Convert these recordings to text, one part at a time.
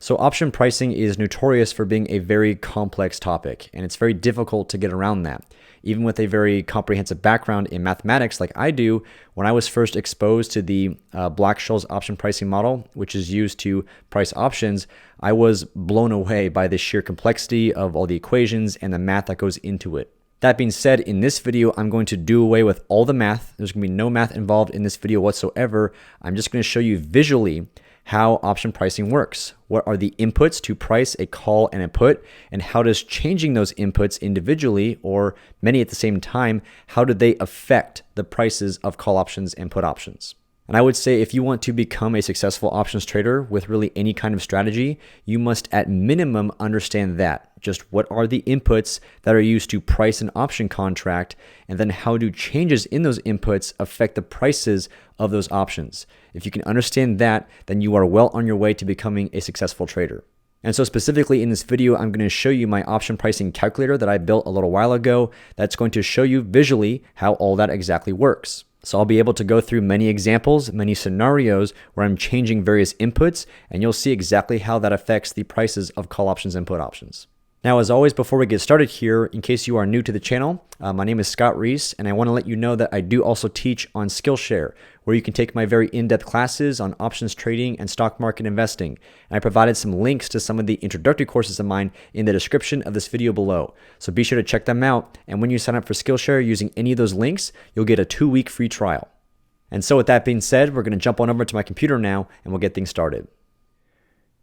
So option pricing is notorious for being a very complex topic, and it's very difficult to get around that. Even with a very comprehensive background in mathematics like I do, when I was first exposed to the Black-Scholes option pricing model, which is used to price options, I was blown away by the sheer complexity of all the equations and the math that goes into it. That being said, in this video, I'm going to do away with all the math. There's going to be no math involved in this video whatsoever. I'm just going to show you visually how option pricing works. What are the inputs to price a call and a put, and how does changing those inputs individually or many at the same time, how do they affect the prices of call options and put options? And I would say if you want to become a successful options trader with really any kind of strategy, you must at minimum understand that. Just what are the inputs that are used to price an option contract, and then how do changes in those inputs affect the prices of those options? If you can understand that, then you are well on your way to becoming a successful trader. And so specifically in this video, I'm going to show you my option pricing calculator that I built a little while ago that's going to show you visually how all that exactly works. So I'll be able to go through many examples, many scenarios where I'm changing various inputs, and you'll see exactly how that affects the prices of call options and put options. Now, as always, before we get started here, in case you are new to the channel, my name is Scott Reese, and I want to let you know that I do also teach on SKILLSHARE, where you can take my very in-depth classes on options trading and stock market investing. And I provided some links to some of the introductory courses of mine in the description of this video below. So be sure to check them out, and when you sign up for SKILLSHARE using any of those links, you'll get a 2-week free trial. And so with that being said, we're going to jump on over to my computer now, and we'll get things started.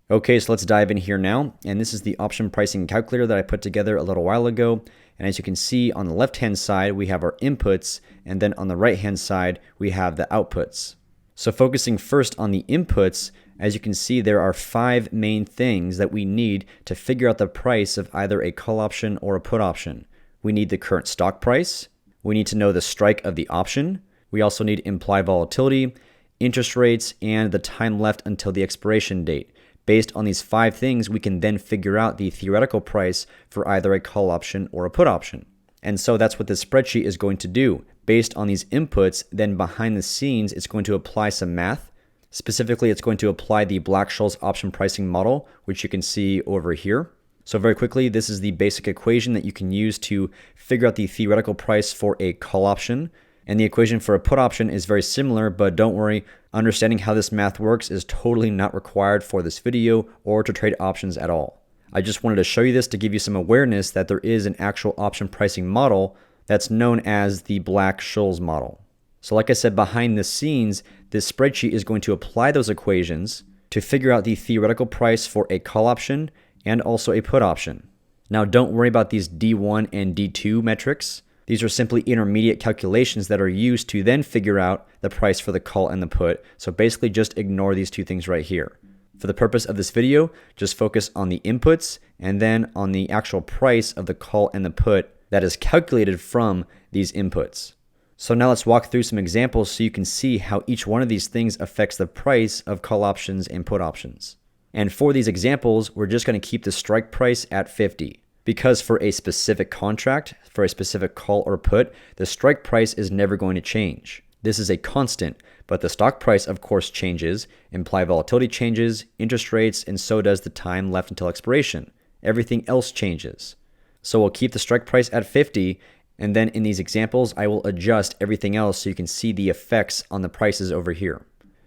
Okay, so let's dive in here now, and this is the option pricing calculator that I put together a little while ago. And as you can see on the left-hand side, we have our inputs, and then on the right-hand side, we have the outputs. So focusing first on the inputs, as you can see, there are 5 main things that we need to figure out the price of either a call option or a put option. We need the current stock price. We need to know the strike of the option. We also need implied volatility, interest rates, and the time left until the expiration date. Based on these 5 things, we can then figure out the theoretical price for either a call option or a put option. And so that's what this spreadsheet is going to do. Based on these inputs, then behind the scenes, it's going to apply some math. Specifically, it's going to apply the Black-Scholes option pricing model, which you can see over here. So very quickly, this is the basic equation that you can use to figure out the theoretical price for a call option. And the equation for a put option is very similar, but don't worry, understanding how this math works is totally not required for this video or to trade options at all. I just wanted to show you this to give you some awareness that there is an actual option pricing model that's known as the Black-Scholes model. So like I said, behind the scenes, this spreadsheet is going to apply those equations to figure out the theoretical price for a call option and also a put option. Now don't worry about these D1 and D2 metrics. These are simply intermediate calculations that are used to then figure out the price for the call and the put. So basically just ignore these 2 things right here. For the purpose of this video, just focus on the inputs and then on the actual price of the call and the put that is calculated from these inputs. So now let's walk through some examples so you can see how each one of these things affects the price of call options and put options. And for these examples, we're just going to keep the strike price at 50. Because for a specific contract, for a specific call or put, the strike price is never going to change. This is a constant, but the stock price of course changes, implied volatility changes, interest rates, and so does the time left until expiration. Everything else changes. So we'll keep the strike price at 50, and then in these examples, I will adjust everything else so you can see the effects on the prices over here.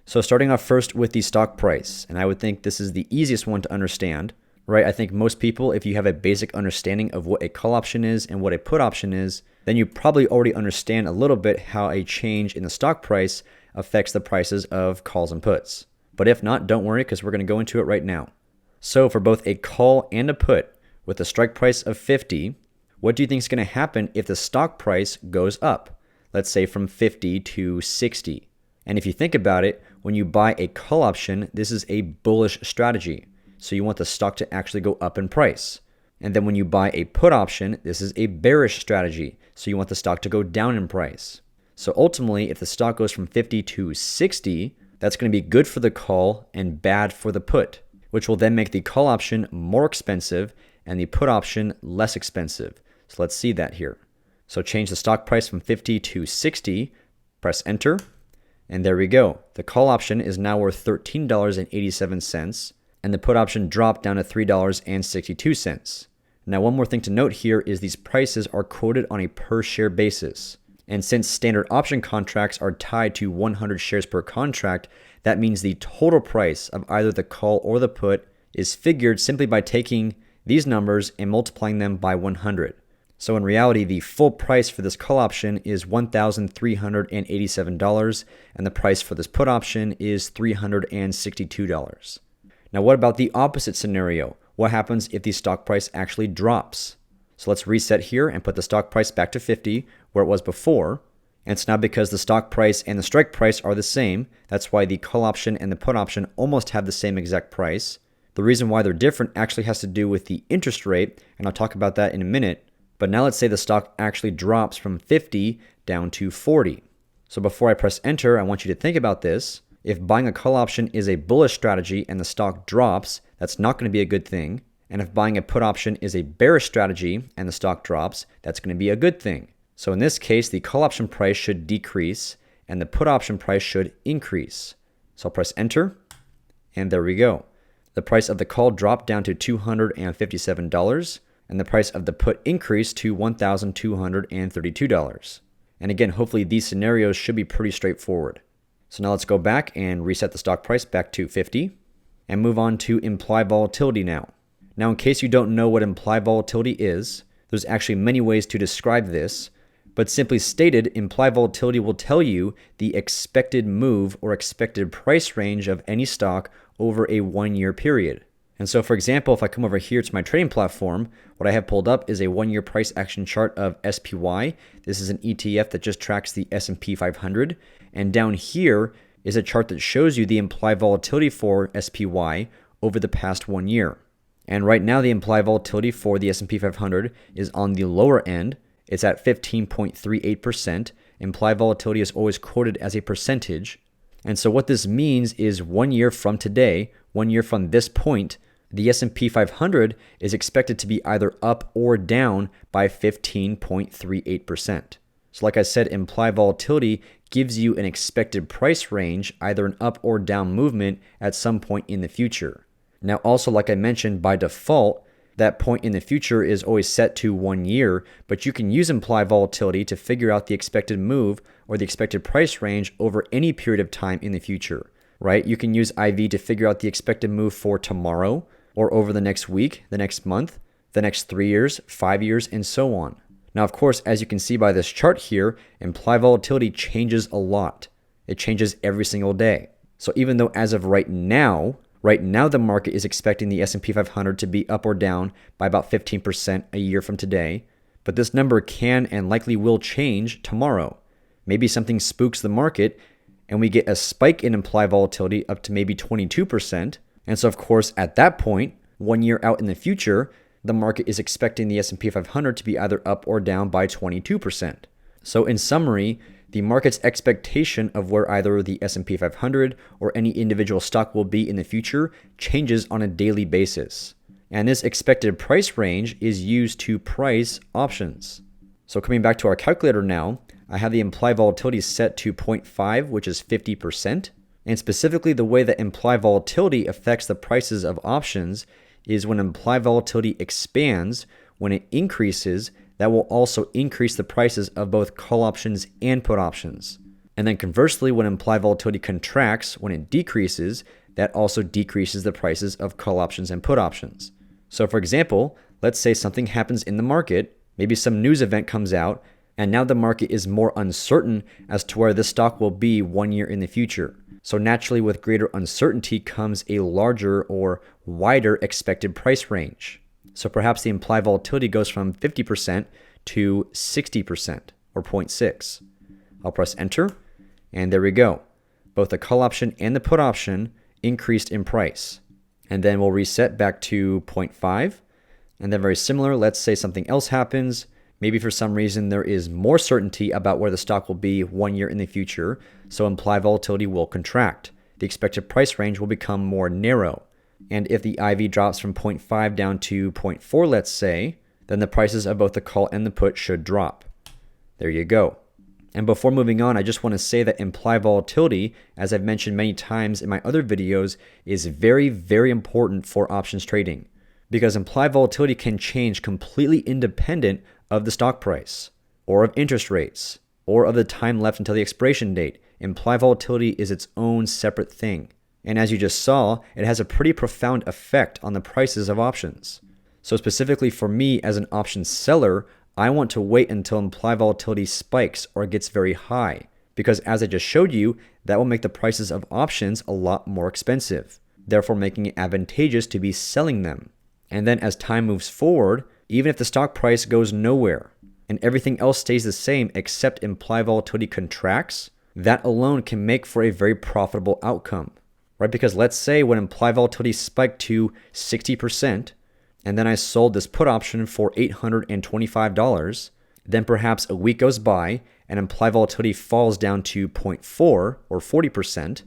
So starting off first with the stock price, and I would think this is the easiest one to understand. Right, I think most people, if you have a basic understanding of what a call option is and what a put option is, then you probably already understand a little bit how a change in the stock price affects the prices of calls and puts. But if not, don't worry, because we're going to go into it right now. So for both a call and a put, with a strike price of 50, what do you think is going to happen if the stock price goes up? Let's say from 50 to 60. And if you think about it, when you buy a call option, this is a bullish strategy. So you want the stock to actually go up in price. And then when you buy a put option, this is a bearish strategy. So you want the stock to go down in price. So ultimately, if the stock goes from 50 to 60, that's going to be good for the call and bad for the put, which will then make the call option more expensive and the put option less expensive. So let's see that here. So change the stock price from 50 to 60, press enter, and there we go. The call option is now worth $13.87. and the put option dropped down to $3.62. Now, one more thing to note here is these prices are quoted on a per share basis. And since standard option contracts are tied to 100 shares per contract, that means the total price of either the call or the put is figured simply by taking these numbers and multiplying them by 100. So in reality, the full price for this call option is $1,387, and the price for this put option is $362. Now, what about the opposite scenario? What happens if the stock price actually drops? So let's reset here and put the stock price back to 50 where it was before. And it's now because the stock price and the strike price are the same. That's why the call option and the put option almost have the same exact price. The reason why they're different actually has to do with the interest rate, and I'll talk about that in a minute. But now let's say the stock actually drops from 50 down to 40. So before I press enter, I want you to think about this. If buying a call option is a bullish strategy and the stock drops, that's not going to be a good thing. And if buying a put option is a bearish strategy and the stock drops, that's going to be a good thing. So in this case, the call option price should decrease and the put option price should increase. So I'll press enter, and there we go. The price of the call dropped down to $257, and the price of the put increased to $1,232. And again, hopefully these scenarios should be pretty straightforward. So now let's go back and reset the stock price back to 50 and move on to implied volatility now. Now, in case you don't know what implied volatility is, there's actually many ways to describe this, but simply stated, implied volatility will tell you the expected move or expected price range of any stock over a 1-year period. And so, for example, if I come over here to my trading platform, what I have pulled up is a 1-year price action chart of SPY. This is an ETF that just tracks the S&P 500. And down here is a chart that shows you the implied volatility for SPY over the past 1 year. And right now, the implied volatility for the S&P 500 is on the lower end. It's at 15.38%. Implied volatility is always quoted as a percentage. And so what this means is 1 year from today, 1 year from this point, the S&P 500 is expected to be either up or down by 15.38%. So like I said, implied volatility gives you an expected price range, either an up or down movement at some point in the future. Now also, like I mentioned, by default, that point in the future is always set to 1 year, but you can use implied volatility to figure out the expected move or the expected price range over any period of time in the future, right? You can use IV to figure out the expected move for tomorrow or over the next week, the next month, the next 3 years, 5 years, and so on. Now, of course, as you can see by this chart here, implied volatility changes a lot. It changes every single day. So even though as of right now the market is expecting the S&P 500 to be up or down by about 15% a year from today, but this number can and likely will change tomorrow. Maybe something spooks the market and we get a spike in implied volatility up to maybe 22%. And so, of course, at that point, 1 year out in the future, the market is expecting the S&P 500 to be either up or down by 22%. So in summary, the market's expectation of where either the S&P 500 or any individual stock will be in the future changes on a daily basis. And this expected price range is used to price options. So coming back to our calculator now, I have the implied volatility set to 0.5, which is 50%. And specifically, the way that implied volatility affects the prices of options is when implied volatility expands, when it increases, that will also increase the prices of both call options and put options. And then conversely, when implied volatility contracts, when it decreases, that also decreases the prices of call options and put options. So for example, let's say something happens in the market, maybe some news event comes out, and now the market is more uncertain as to where the stock will be 1 year in the future. So naturally, with greater uncertainty comes a larger or wider expected price range. So perhaps the implied volatility goes from 50% to 60% or 0.6. I'll press enter, and there we go. Both the call option and the put option increased in price. And then we'll reset back to 0.5. And then very similar, let's say something else happens. Maybe for some reason there is more certainty about where the stock will be 1 year in the future, so implied volatility will contract. The expected price range will become more narrow. And if the IV drops from 0.5 down to 0.4, let's say, then the prices of both the call and the put should drop. There you go. And before moving on, I just want to say that implied volatility, as I've mentioned many times in my other videos, is very, very important for options trading, because implied volatility can change completely independent of the stock price, or of interest rates, or of the time left until the expiration date. Implied volatility is its own separate thing. And as you just saw, it has a pretty profound effect on the prices of options. So specifically for me as an options seller, I want to wait until implied volatility spikes or gets very high, because as I just showed you, that will make the prices of options a lot more expensive, therefore making it advantageous to be selling them. And then as time moves forward, even if the stock price goes nowhere and everything else stays the same except implied volatility contracts, that alone can make for a very profitable outcome, right? Because let's say when implied volatility spiked to 60%, and then I sold this put option for $825, then perhaps a week goes by and implied volatility falls down to 0.4 or 40%.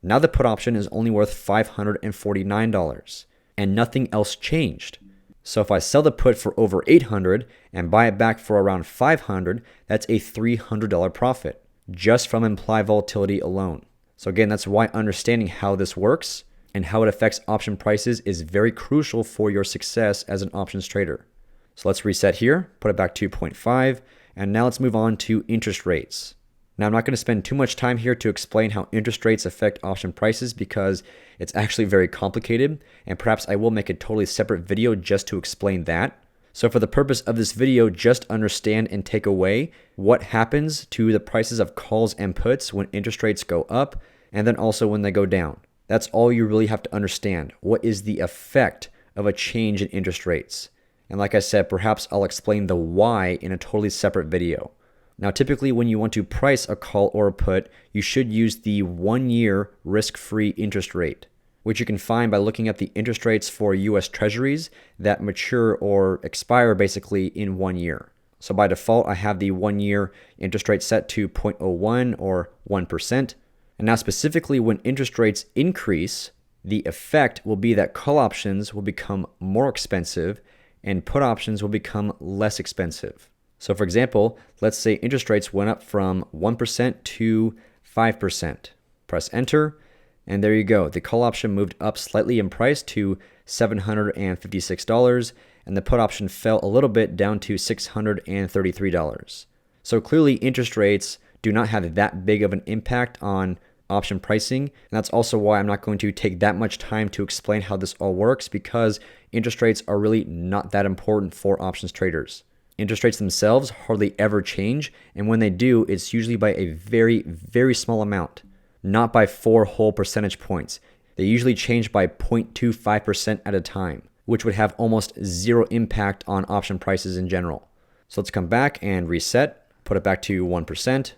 Now the put option is only worth $549 and nothing else changed. So if I sell the put for over $800 and buy it back for around $500, that's a $300 profit just from implied volatility alone. So again, that's why understanding how this works and how it affects option prices is very crucial for your success as an options trader. So let's reset here, put it back to 0.5, and now let's move on to interest rates. Now I'm not going to spend too much time here to explain how interest rates affect option prices because it's actually very complicated, and perhaps I will make a totally separate video just to explain that. So for the purpose of this video, just understand and take away what happens to the prices of calls and puts when interest rates go up, and then also when they go down. That's all you really have to understand. What is the effect of a change in interest rates? And like I said, perhaps I'll explain the why in a totally separate video. Now, typically when you want to price a call or a put, you should use the 1-year risk-free interest rate, which you can find by looking at the interest rates for US Treasuries that mature or expire basically in 1 year. So by default, I have the 1-year interest rate set to 0.01 or 1%. And now specifically when interest rates increase, the effect will be that call options will become more expensive and put options will become less expensive. So for example, let's say interest rates went up from 1% to 5%. Press enter, and there you go. The call option moved up slightly in price to $756, and the put option fell a little bit down to $633. So clearly interest rates do not have that big of an impact on option pricing. And that's also why I'm not going to take that much time to explain how this all works, because interest rates are really not that important for options traders. Interest rates themselves hardly ever change, and when they do, it's usually by a very, very small amount, not by 4 whole percentage points. They usually change by 0.25% at a time, which would have almost zero impact on option prices in general. So let's come back and reset, put it back to 1%.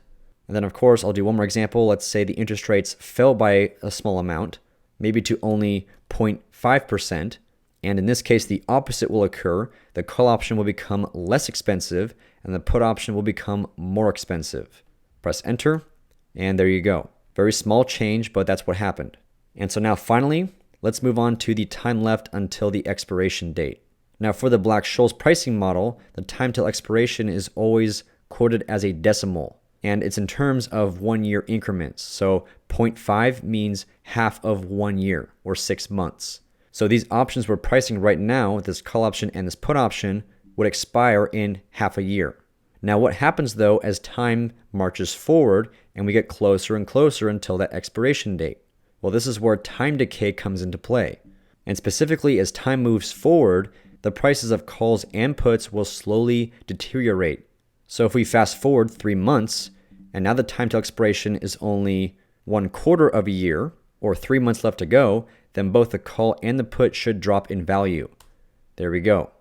And then of course, I'll do one more example. Let's say the interest rates fell by a small amount, maybe to only 0.5%. And in this case, the opposite will occur. The call option will become less expensive and the put option will become more expensive. Press enter, and there you go. Very small change, but that's what happened. And so now finally, let's move on to the time left until the expiration date. Now for the Black-Scholes pricing model, the time till expiration is always quoted as a decimal, and it's in terms of 1-year increments. So 0.5 means half of 1 year or 6 months. So these options we're pricing right now, this call option and this put option, would expire in half a year. Now what happens though as time marches forward and we get closer and closer until that expiration date? Well, this is where time decay comes into play. And specifically as time moves forward, the prices of calls and puts will slowly deteriorate. So if we fast forward 3 months, and now the time till expiration is only 1/4 of a year, or 3 months left to go, then both the call and the put should drop in value. There we go.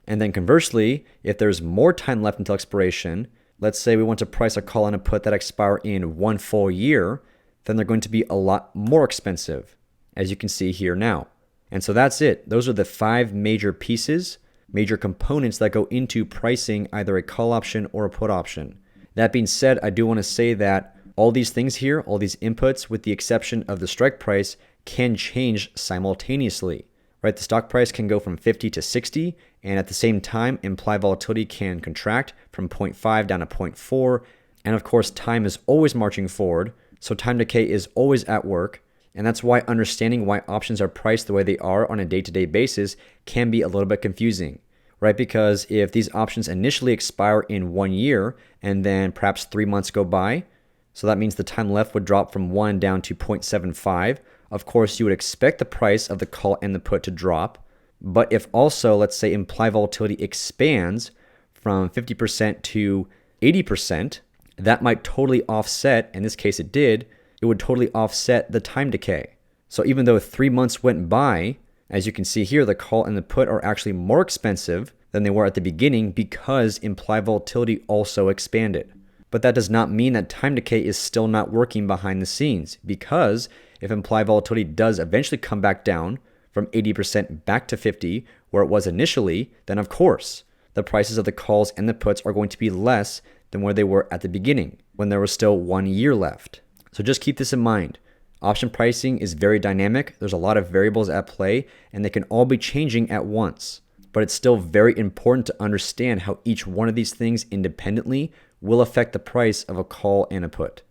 And then conversely, if there's more time left until expiration, let's say we want to price a call and a put that expire in 1 full year, then they're going to be a lot more expensive, as you can see here now. And so that's it. Those are the 5 major pieces, major components that go into pricing either a call option or a put option. That being said, I do want to say that all these things here, all these inputs, with the exception of the strike price, can change simultaneously, right? The stock price can go from 50 to 60, and at the same time, implied volatility can contract from 0.5 down to 0.4, And of course, time is always marching forward, so time decay is always at work. And that's why understanding why options are priced the way they are on a day-to-day basis can be a little bit confusing, right? Because if these options initially expire in 1 year and then perhaps 3 months go by, so that means the time left would drop from 1 down to 0.75. Of course, you would expect the price of the call and the put to drop. But if also, let's say, implied volatility expands from 50% to 80%, that might totally offset, in this case it did, it would totally offset the time decay. So even though 3 months went by, as you can see here, the call and the put are actually more expensive than they were at the beginning because implied volatility also expanded. But that does not mean that time decay is still not working behind the scenes, because if implied volatility does eventually come back down from 80% back to 50, where it was initially, then of course, the prices of the calls and the puts are going to be less than where they were at the beginning, when there was still 1 year left. So just keep this in mind. Option pricing is very dynamic. There's a lot of variables at play, and they can all be changing at once. But it's still very important to understand how each one of these things independently will affect the price of a call and a put.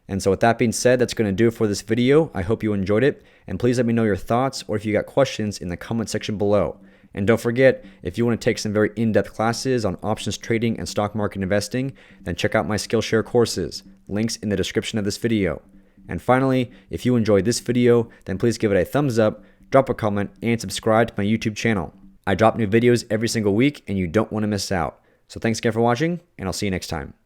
And so with that being said, that's going to do it for this video. I hope you enjoyed it, and please let me know your thoughts or if you got questions in the comment section below. And don't forget, if you want to take some very in-depth classes on options trading and stock market investing, then check out my SKILLSHARE courses, links in the description of this video. And finally, if you enjoyed this video, then please give it a thumbs up, drop a comment, and subscribe to my YouTube channel. I drop new videos every single week, and you don't want to miss out. So thanks again for watching, and I'll see you next time.